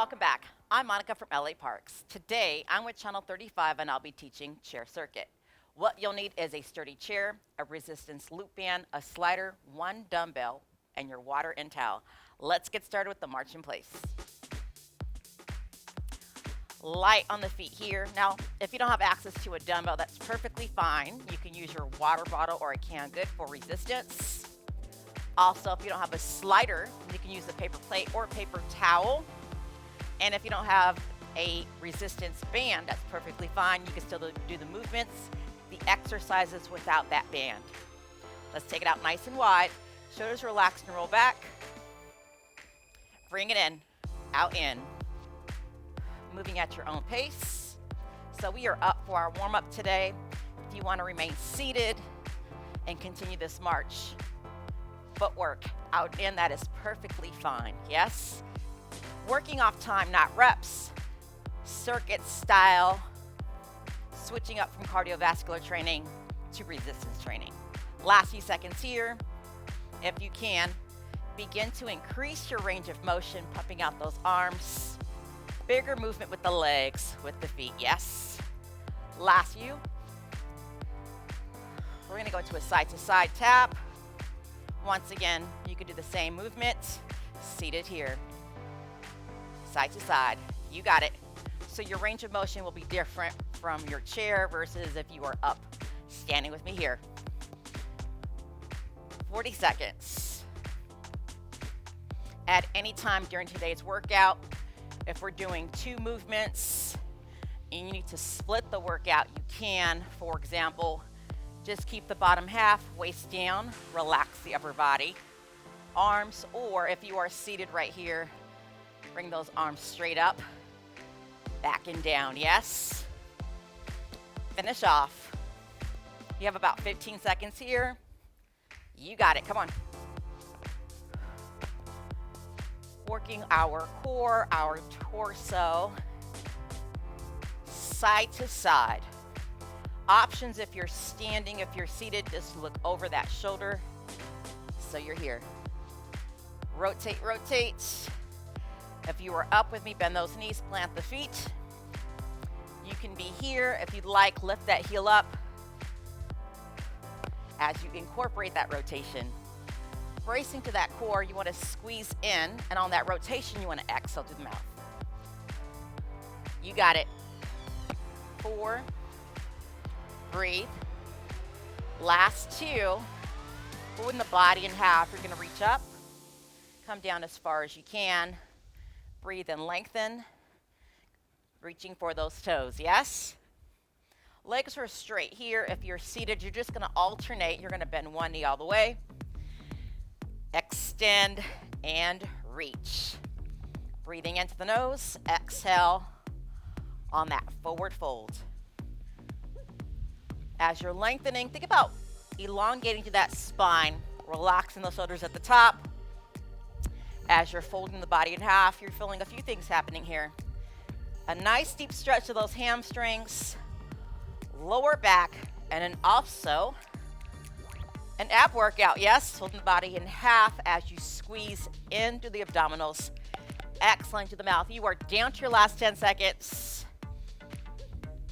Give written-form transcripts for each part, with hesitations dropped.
Welcome back. I'm Monica from LA Parks. Today, I'm with Channel 35 and I'll be teaching chair circuit. What you'll need is a sturdy chair, a resistance loop band, a slider, one dumbbell, and your water and towel. Let's get started with the march in place. Light on the feet here. Now, if you don't have access to a dumbbell, that's perfectly fine. You can use your water bottle or a canned good for resistance. Also, if you don't have a slider, you can use the paper plate or paper towel. And if you don't have a resistance band, that's perfectly fine. You can still do the movements, the exercises without that band. Let's take it out nice and wide. Shoulders relaxed and roll back. Bring it in, out in. Moving at your own pace. So we are up for our warm-up today. If you want to remain seated and continue this march, footwork out in, that is perfectly fine. Yes? Working off time, not reps. Circuit style, switching up from cardiovascular training to resistance training. Last few seconds here. If you can, begin to increase your range of motion, pumping out those arms. Bigger movement with the legs, with the feet, yes. Last few. We're gonna go to a side-to-side tap. Once again, you could do the same movement, seated here. Side to side, you got it. So your range of motion will be different from your chair versus if you are up, standing with me here. 40 seconds. At any time during today's workout, if we're doing two movements and you need to split the workout, you can. For example, just keep the bottom half, waist down, relax the upper body, arms, or if you are seated right here, bring those arms straight up, back and down, yes? Finish off. You have about 15 seconds here. You got it, come on. Working our core, our torso, side to side. Options if you're standing, if you're seated, just look over that shoulder. So you're here. Rotate, rotate. If you are up with me, bend those knees, plant the feet. You can be here. If you'd like, lift that heel up as you incorporate that rotation. Bracing to that core, you want to squeeze in, and on that rotation, you want to exhale through the mouth. You got it. 4, breathe. Last 2, folding the body in half. You're going to reach up, come down as far as you can. Breathe and lengthen, reaching for those toes, yes? Legs are straight here. If you're seated, you're just gonna alternate. You're gonna bend one knee all the way, extend and reach. Breathing into the nose, exhale on that forward fold. As you're lengthening, think about elongating to that spine, relaxing those shoulders at the top. As you're folding the body in half, you're feeling a few things happening here. A nice deep stretch of those hamstrings, lower back, and then also an ab workout, yes? Holding the body in half as you squeeze into the abdominals, exhaling to the mouth. You are down to your last 10 seconds.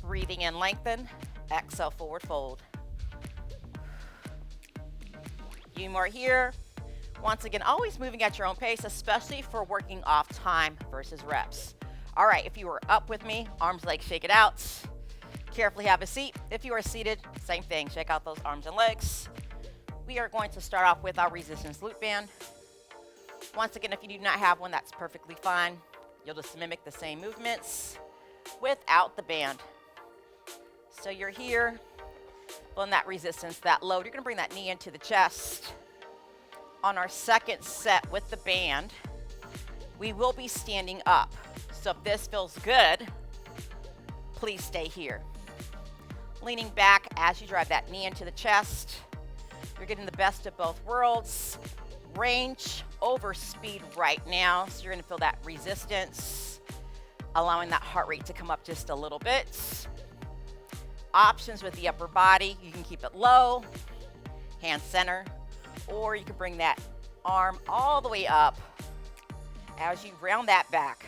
Breathing in, lengthen, exhale, forward fold. Few more here. Once again, always moving at your own pace, especially for working off time versus reps. All right, if you are up with me, arms, legs, shake it out. Carefully have a seat. If you are seated, same thing. Shake out those arms and legs. We are going to start off with our resistance loop band. Once again, if you do not have one, that's perfectly fine. You'll just mimic the same movements without the band. So you're here, feeling that resistance, that load. You're gonna bring that knee into the chest. On our second set with the band, we will be standing up. So if this feels good, please stay here. Leaning back as you drive that knee into the chest. You're getting the best of both worlds. Range over speed right now. So you're gonna feel that resistance, allowing that heart rate to come up just a little bit. Options with the upper body, you can keep it low, hand center, or you can bring that arm all the way up as you round that back.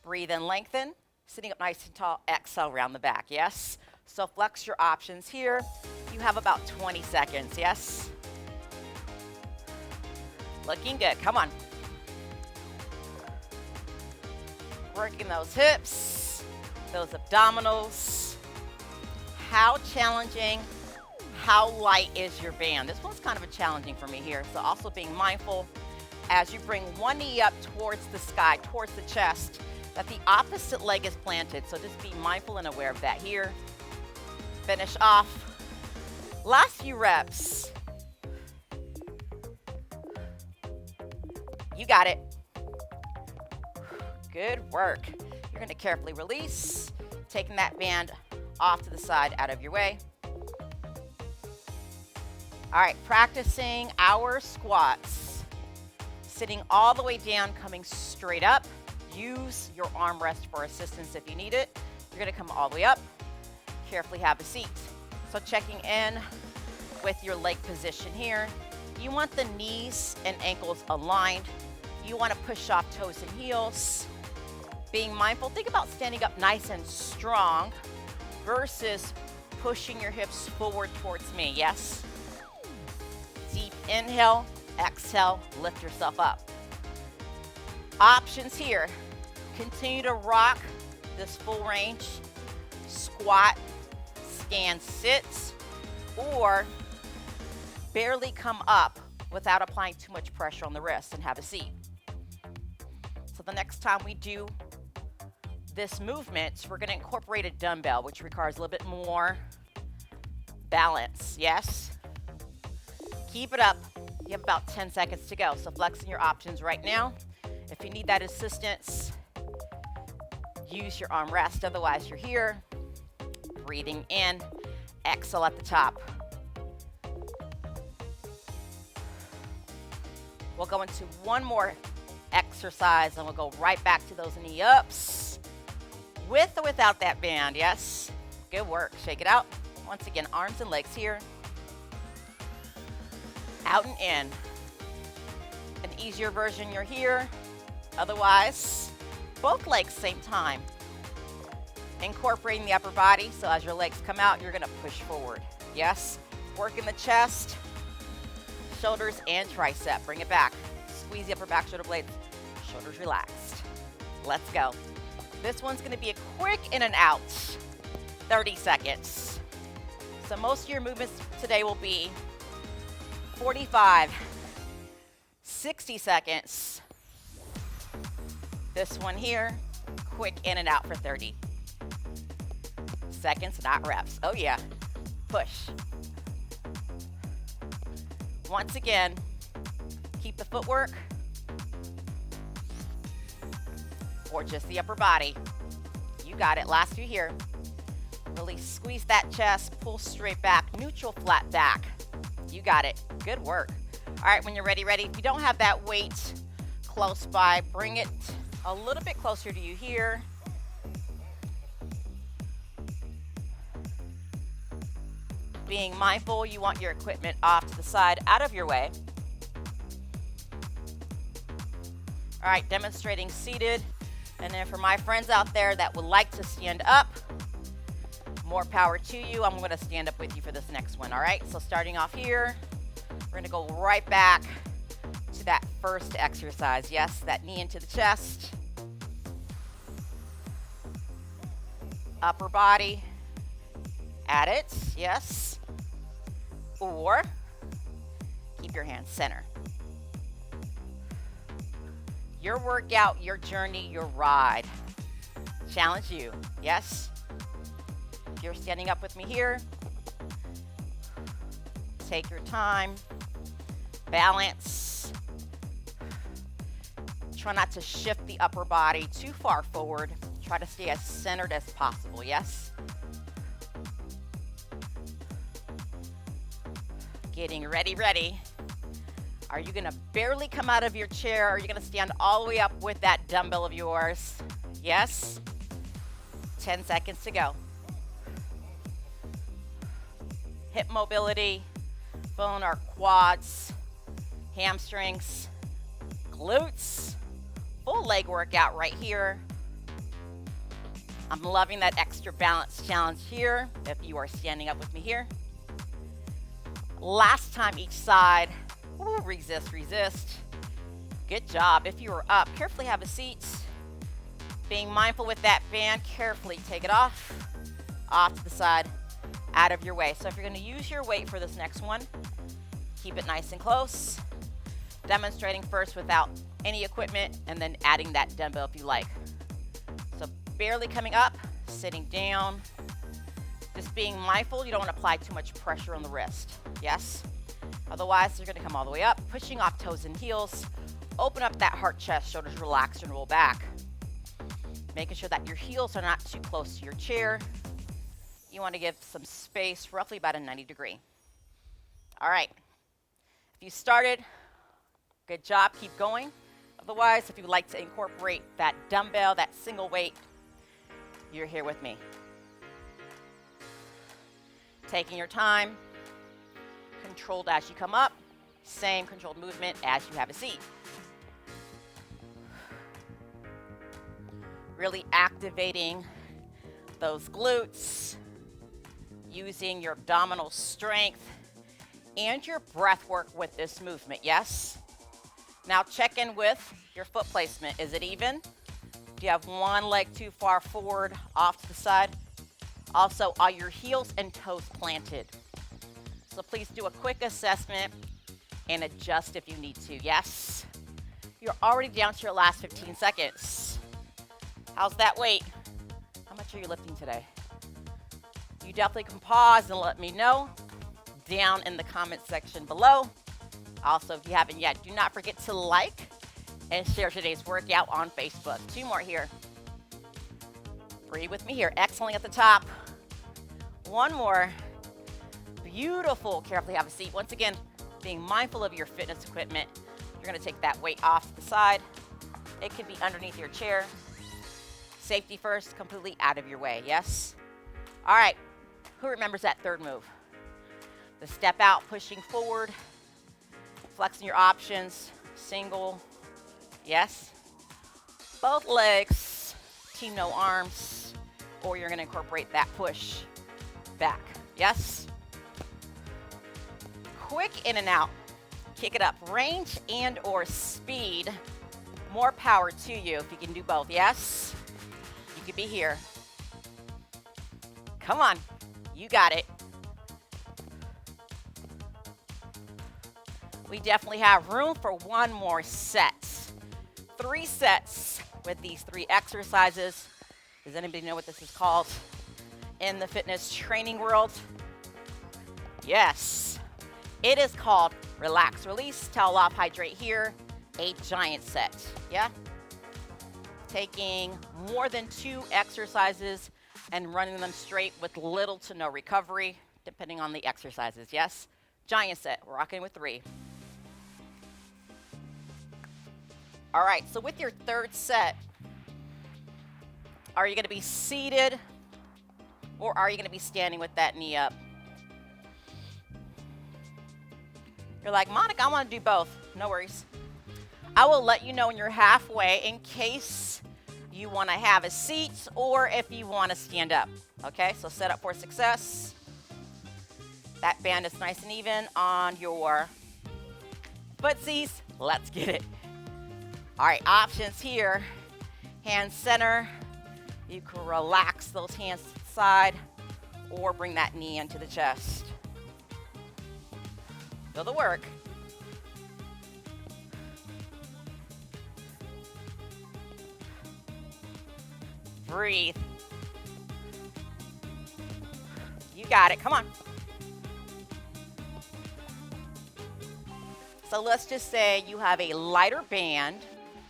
Breathe in, lengthen. Sitting up nice and tall, exhale, round the back, yes? So flex your options here. You have about 20 seconds, yes? Looking good, come on. Working those hips, those abdominals. How challenging, how light is your band? This one's kind of a challenging for me here. So also being mindful as you bring one knee up towards the sky, towards the chest, that the opposite leg is planted. So just be mindful and aware of that here. Finish off. Last few reps. You got it. Good work. You're going to carefully release, taking that band off to the side, out of your way. All right, practicing our squats. Sitting all the way down, coming straight up. Use your armrest for assistance if you need it. You're going to come all the way up. Carefully have a seat. So checking in with your leg position here. You want the knees and ankles aligned. You want to push off toes and heels. Being mindful, think about standing up nice and strong versus pushing your hips forward towards me, yes? Deep inhale, exhale, lift yourself up. Options here. Continue to rock this full range. Squat, stand, sit, or barely come up without applying too much pressure on the wrist and have a seat. So the next time we do this movement, we're going to incorporate a dumbbell, which requires a little bit more balance, yes? Keep it up. You have about 10 seconds to go, so flexing your options right now. If you need that assistance, use your armrest, otherwise you're here. Breathing in, exhale at the top. We'll go into one more exercise and we'll go right back to those knee ups. With or without that band, yes? Good work, shake it out. Once again, arms and legs here. Out and in. An easier version, you're here. Otherwise, both legs same time. Incorporating the upper body, so as your legs come out, you're gonna push forward. Yes? Working the chest, shoulders, and tricep. Bring it back. Squeeze the upper back shoulder blades. Shoulders relaxed. Let's go. This one's gonna be a quick in and out. 30 seconds. So most of your movements today will be 45, 60 seconds. This one here, quick in and out for 30 seconds, not reps. Oh yeah, push. Once again, keep the footwork or just the upper body. You got it, last few here. Really squeeze that chest, pull straight back, neutral flat back. You got it, good work. All right, when you're ready. If you don't have that weight close by, bring it a little bit closer to you here. Being mindful, you want your equipment off to the side, out of your way. All right, demonstrating seated. And then for my friends out there that would like to stand up, more power to you. I'm gonna stand up with you for this next one, all right? So starting off here, we're gonna go right back to that first exercise. Yes, that knee into the chest. Upper body, at it, yes. Or keep your hands center. Your workout, your journey, your ride. Challenge you, yes? If you're standing up with me here, take your time, balance. Try not to shift the upper body too far forward. Try to stay as centered as possible, yes? Getting ready. Are you gonna barely come out of your chair? Are you gonna stand all the way up with that dumbbell of yours? Yes? 10 seconds to go. Hip mobility, bone our quads, hamstrings, glutes. Full leg workout right here. I'm loving that extra balance challenge here. If you are standing up with me here. Last time each side. Ooh, resist, resist. Good job. If you are up, carefully have a seat. Being mindful with that band, carefully take it off to the side, out of your way. So if you're going to use your weight for this next one, keep it nice and close. Demonstrating first without any equipment, and then adding that dumbbell if you like. So barely coming up, sitting down. Just being mindful, you don't want to apply too much pressure on the wrist. Yes? Otherwise, you're going to come all the way up, pushing off toes and heels. Open up that heart, chest, shoulders relax and roll back. Making sure that your heels are not too close to your chair. You want to give some space, roughly about a 90-degree. All right. If you started, good job, keep going. Otherwise, if you would like to incorporate that dumbbell, that single weight, you're here with me. Taking your time, controlled as you come up, same controlled movement as you have a seat. Really activating those glutes, using your abdominal strength and your breath work with this movement, yes? Now check in with your foot placement. Is it even? Do you have one leg too far forward, off to the side? Also, are your heels and toes planted? So please do a quick assessment and adjust if you need to, yes? You're already down to your last 15 seconds. How's that weight? How much are you lifting today? You definitely can pause and let me know down in the comment section below. Also, if you haven't yet, do not forget to like and share today's workout on Facebook. 2 more here. Breathe with me here. Exhaling at the top. 1 more. Beautiful. Carefully have a seat. Once again, being mindful of your fitness equipment. You're going to take that weight off to the side. It can be underneath your chair. Safety first, completely out of your way, yes? All right, who remembers that third move? The step out, pushing forward, flexing your options, single, yes? Both legs, team no arms, or you're gonna incorporate that push back, yes? Quick in and out, kick it up, range and or speed, more power to you if you can do both, yes? You could be here. Come on, you got it. We definitely have room for 1 more set. 3 sets with these 3 exercises. Does anybody know what this is called in the fitness training world? Yes, it is called relax, release, towel off, hydrate here, a giant set, yeah? Taking more than 2 exercises and running them straight with little to no recovery, depending on the exercises, yes? Giant set, we're rocking with 3. All right, so with your 3rd set, are you gonna be seated or are you gonna be standing with that knee up? You're like, Monica, I wanna do both. No worries. I will let you know when you're halfway in case you wanna have a seat or if you wanna stand up. Okay, so set up for success. That band is nice and even on your footsies. Let's get it. All right, options here. Hand center. You can relax those hands to the side or bring that knee into the chest. Feel the work. Breathe. You got it, come on. So let's just say you have a lighter band,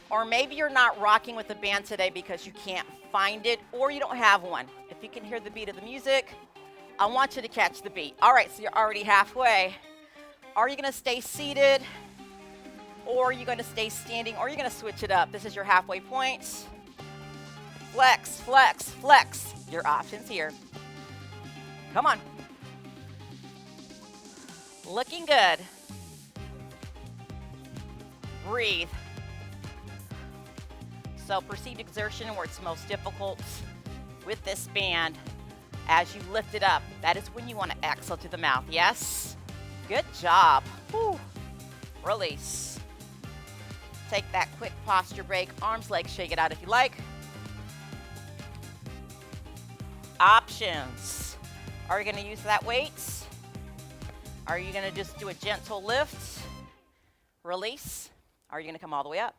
or maybe you're not rocking with the band today because you can't find it or you don't have one. If you can hear the beat of the music, I want you to catch the beat. All right, so you're already halfway. Are you gonna stay seated or are you gonna stay standing or are you gonna switch it up? This is your halfway point. Flex, flex, flex. Your options here. Come on. Looking good. Breathe. So perceived exertion where it's most difficult. with this band as you lift it up. That is when you want to exhale to the mouth. Yes? Good job. Whew. Release. Take that quick posture break. Arms, legs, shake it out if you like. Options. Are you going to use that weight? Are you going to just do a gentle lift? Release. Are you going to come all the way up?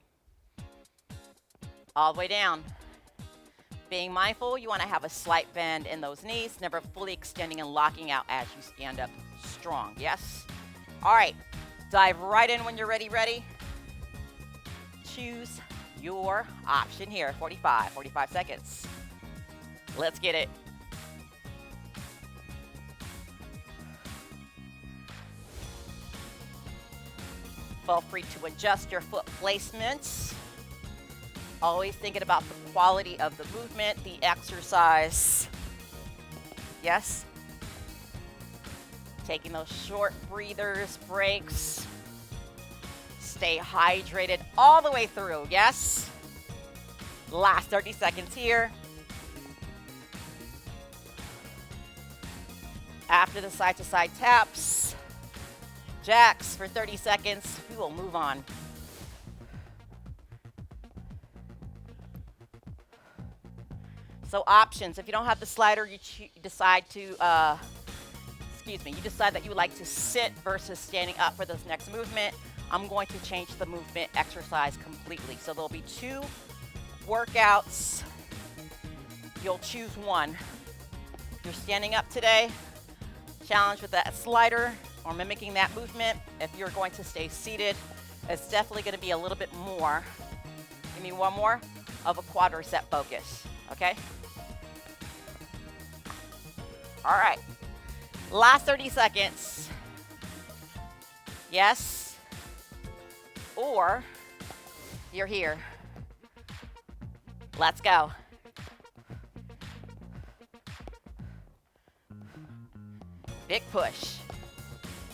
All the way down. Being mindful, you want to have a slight bend in those knees, never fully extending and locking out as you stand up strong. Yes? All right. Dive right in when you're ready. Choose your option here. 45 seconds. Let's get it. Feel free to adjust your foot placements. Always thinking about the quality of the movement, the exercise. Yes? Taking those short breathers, breaks. Stay hydrated all the way through, yes? Last 30 seconds here. After the side-to-side taps, jacks for 30 seconds, we will move on. So options, if you don't have the slider, you decide that you would like to sit versus standing up for this next movement. I'm going to change the movement exercise completely. So there'll be 2 workouts. You'll choose one. You're standing up today, challenge with that slider or mimicking that movement. If you're going to stay seated, it's definitely going to be a little bit more, give me one more, of a quadricep focus, okay? All right, last 30 seconds. Yes, or you're here. Let's go. Big push.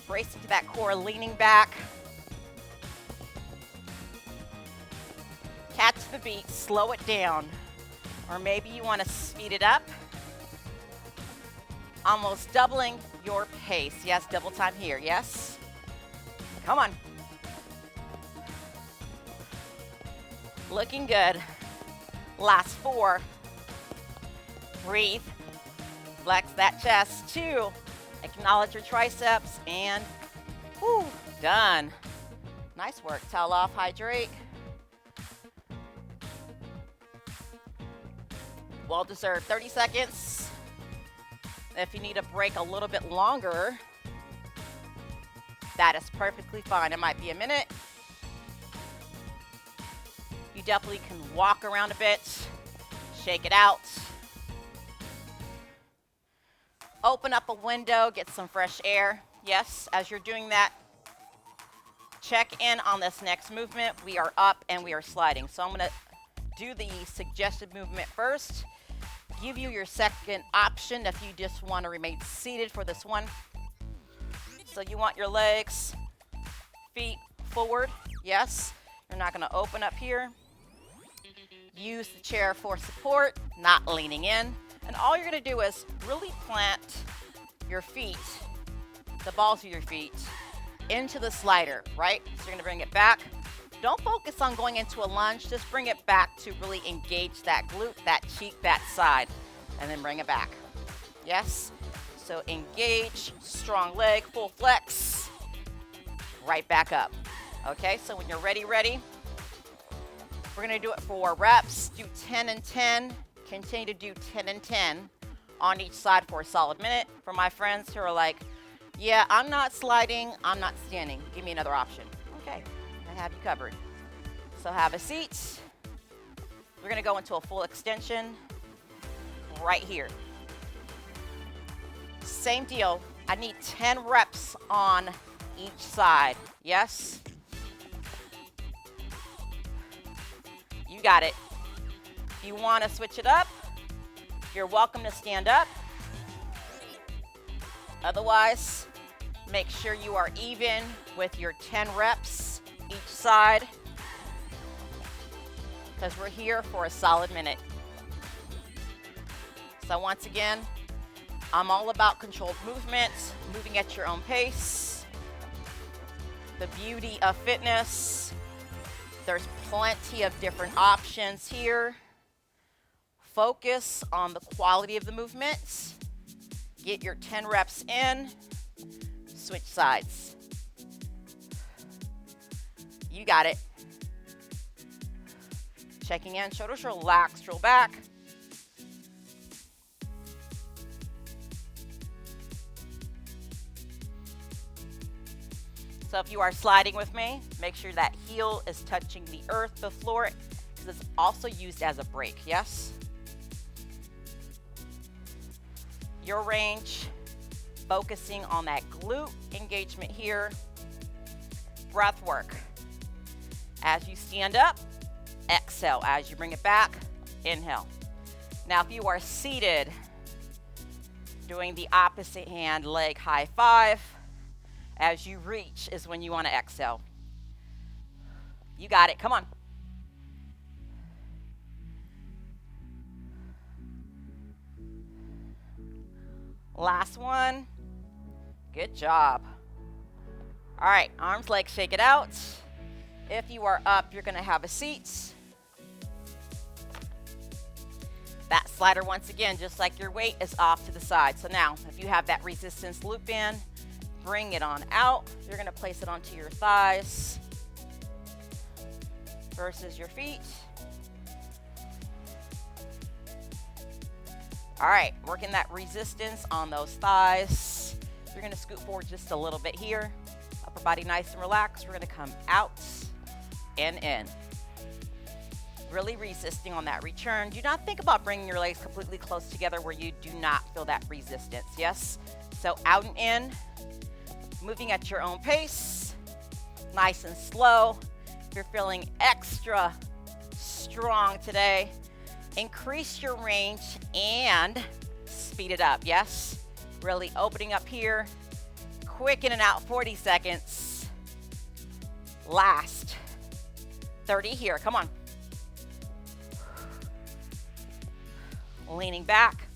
Brace into that core, leaning back. Catch the beat, slow it down. Or maybe you want to speed it up. Almost doubling your pace. Yes, double time here, yes? Come on. Looking good. Last 4. Breathe. Flex that chest. 2. Acknowledge your triceps and whoo, done. Nice work. Towel off, hydrate. Well deserved. 30 seconds. If you need a break a little bit longer, that is perfectly fine. It might be a minute. You definitely can walk around a bit, shake it out. Open up a window, get some fresh air. Yes, as you're doing that, check in on this next movement. We are up and we are sliding. So I'm gonna do the suggested movement first. Give you your second option if you just want to remain seated for this one. So you want your legs, feet forward. Yes, you're not gonna open up here. Use the chair for support, not leaning in. And all you're gonna do is really plant your feet, the balls of your feet, into the slider, right? So you're gonna bring it back. Don't focus on going into a lunge, just bring it back to really engage that glute, that cheek, that side, and then bring it back. Yes? So engage, strong leg, full flex, right back up. Okay, so when you're ready, we're gonna do it for 4 reps, do 10 and 10, continue to do 10 and 10 on each side for a solid minute. For my friends who are like, yeah, I'm not sliding, I'm not standing, give me another option. Okay, I have you covered. So have a seat. We're gonna go into a full extension right here. Same deal, I need 10 reps on each side, yes? You got it. If you wanna switch it up, you're welcome to stand up. Otherwise, make sure you are even with your 10 reps each side, because we're here for a solid minute. So once again, I'm all about controlled movements, moving at your own pace. The beauty of fitness, there's plenty of different options here. Focus on the quality of the movements. Get your 10 reps in. Switch sides. You got it. Checking in, shoulders relaxed, roll back. So if you are sliding with me, make sure that heel is touching the earth, the floor, because it's also used as a brake, yes? Your range, focusing on that glute engagement here. Breath work. As you stand up, exhale. As you bring it back, inhale. Now, if you are seated, doing the opposite hand leg high five, as you reach is when you want to exhale. You got it. Come on. Last one. Good job. All right, arms, legs, shake it out. If you are up, you're going to have a seat. That slider, once again, just like your weight, is off to the side. So now, if you have that resistance loop in, bring it on out. You're going to place it onto your thighs versus your feet. All right, working that resistance on those thighs. You're going to scoot forward just a little bit here. Upper body nice and relaxed. We're going to come out and in. Really resisting on that return. Do not think about bringing your legs completely close together where you do not feel that resistance, yes? So out and in, moving at your own pace, nice and slow. If you're feeling extra strong today, increase your range and speed it up, yes? Really opening up here, quick in and out, 40 seconds. Last 30 here, come on. Leaning back,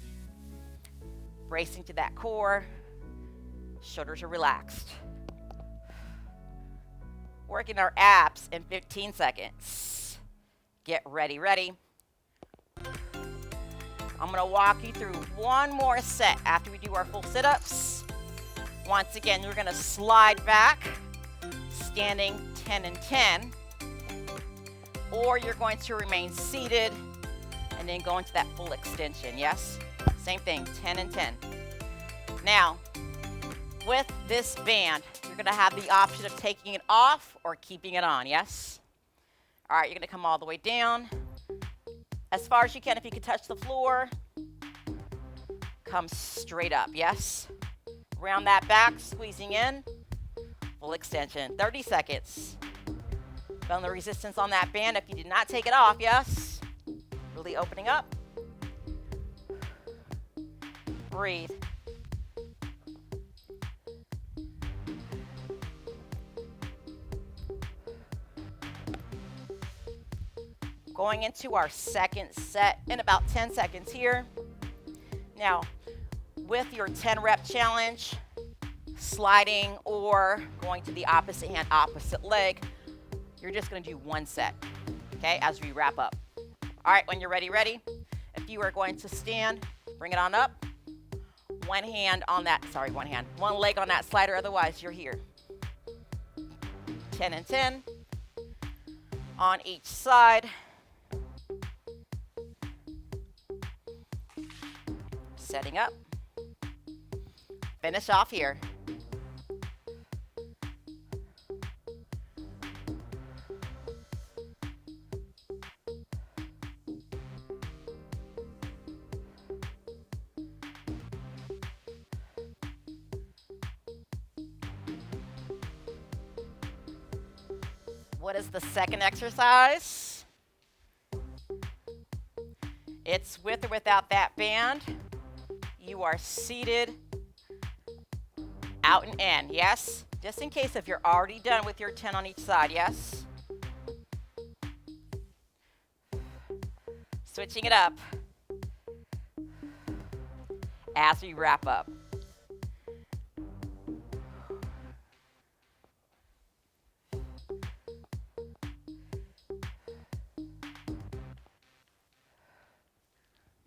bracing to that core, shoulders are relaxed. Working our abs in 15 seconds. Get ready, ready. I'm gonna walk you through one more set after we do our full sit-ups. Once again, we're gonna slide back, standing 10 and 10, or you're going to remain seated and then go into that full extension, yes? Same thing, 10 and 10. Now, with this band, you're gonna have the option of taking it off or keeping it on, yes? All right, you're gonna come all the way down. As far as you can, if you can touch the floor, come straight up, yes? Round that back, squeezing in, full extension, 30 seconds. Feeling the resistance on that band if you did not take it off, yes? Really opening up. Breathe. Going into our second set in about 10 seconds here. Now, with your 10 rep challenge, sliding or going to the opposite hand, opposite leg, you're just gonna do one set, okay, as we wrap up. All right, when you're ready, ready. If you are going to stand, bring it on up. One leg on that slider, otherwise you're here. 10 and 10 on each side. Setting up. Finish off here. What is the second exercise? It's with or without that band. You are seated, out and in, yes? Just in case if you're already done with your 10 on each side, yes? Switching it up. as we wrap up.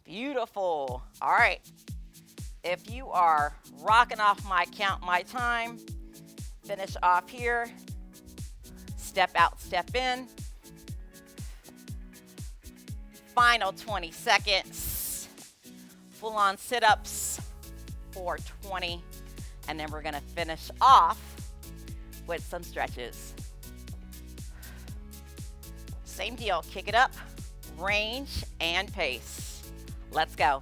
Beautiful. All right. If you are rocking off my count, my time, finish off here. Step out, step in. Final 20 seconds. Full on sit-ups for 20. And then we're gonna finish off with some stretches. Same deal, kick it up, range and pace. Let's go.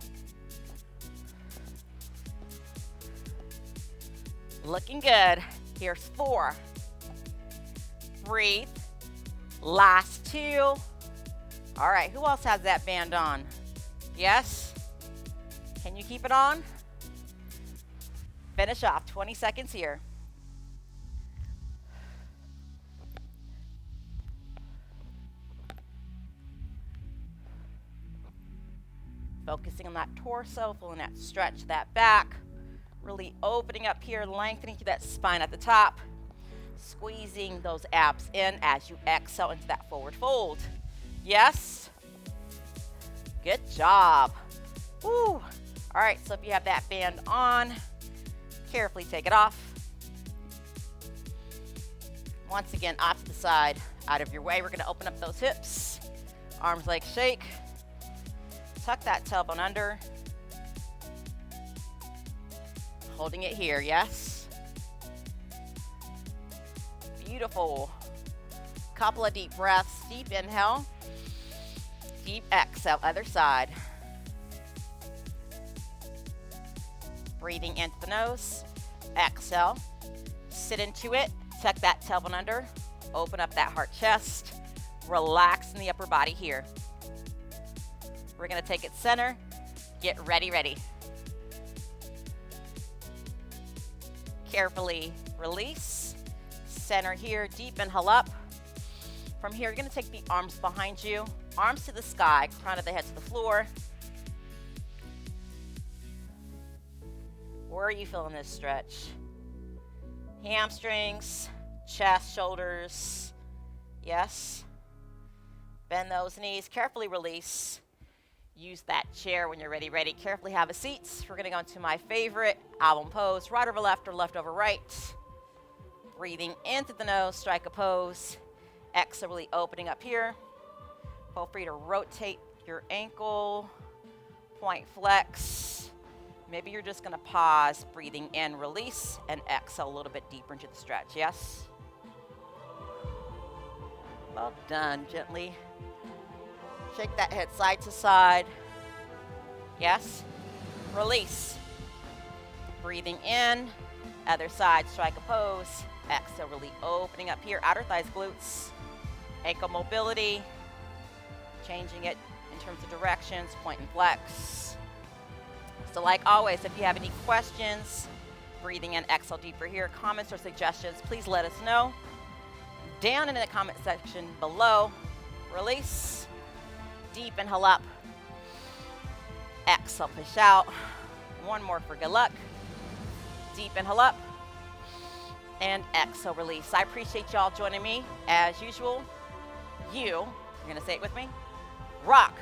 Looking good. Here's 4. Breathe. Last 2. All right, who else has that band on? Yes? Can you keep it on? Finish off, 20 seconds here. Focusing on that torso, feeling that stretch, that back. Really opening up here, lengthening through that spine at the top. Squeezing those abs in as you exhale into that forward fold. Yes? Good job. Woo. All right, so if you have that band on, carefully take it off. Once again, off to the side, out of your way. We're gonna open up those hips. Arms, legs shake. Tuck that tailbone under. Holding it here, yes? Beautiful. Couple of deep breaths. Deep inhale. Deep exhale, other side. Breathing into the nose. Exhale. Sit into it. Tuck that tailbone under. Open up that heart chest. Relax in the upper body here. We're gonna take it center. Get ready, ready. Carefully release. Center here, deep inhale up. From here, you're gonna take the arms behind you. Arms to the sky, crown of the head to the floor. Where are you feeling this stretch? Hamstrings, chest, shoulders. Yes. Bend those knees, carefully release. Use that chair when you're ready, ready. Carefully have a seat. We're gonna go into my favorite album pose, right over left or left over right. Breathing into the nose, strike a pose. Exhale, really opening up here. Feel free to rotate your ankle, point flex. Maybe you're just gonna pause, breathing in, release, and exhale a little bit deeper into the stretch, yes? Well done, gently. Shake that head side to side. Yes. Release. Breathing in. Other side, strike a pose. Exhale, really opening up here. Outer thighs, glutes. Ankle mobility. Changing it in terms of directions, point and flex. So like always, if you have any questions, breathing in, exhale deeper here, comments or suggestions, please let us know. Down in the comment section below. Release. Deep inhale up. Exhale, push out. One more for good luck. Deep inhale up. And exhale, release. I appreciate y'all joining me. As usual, you're gonna say it with me, rock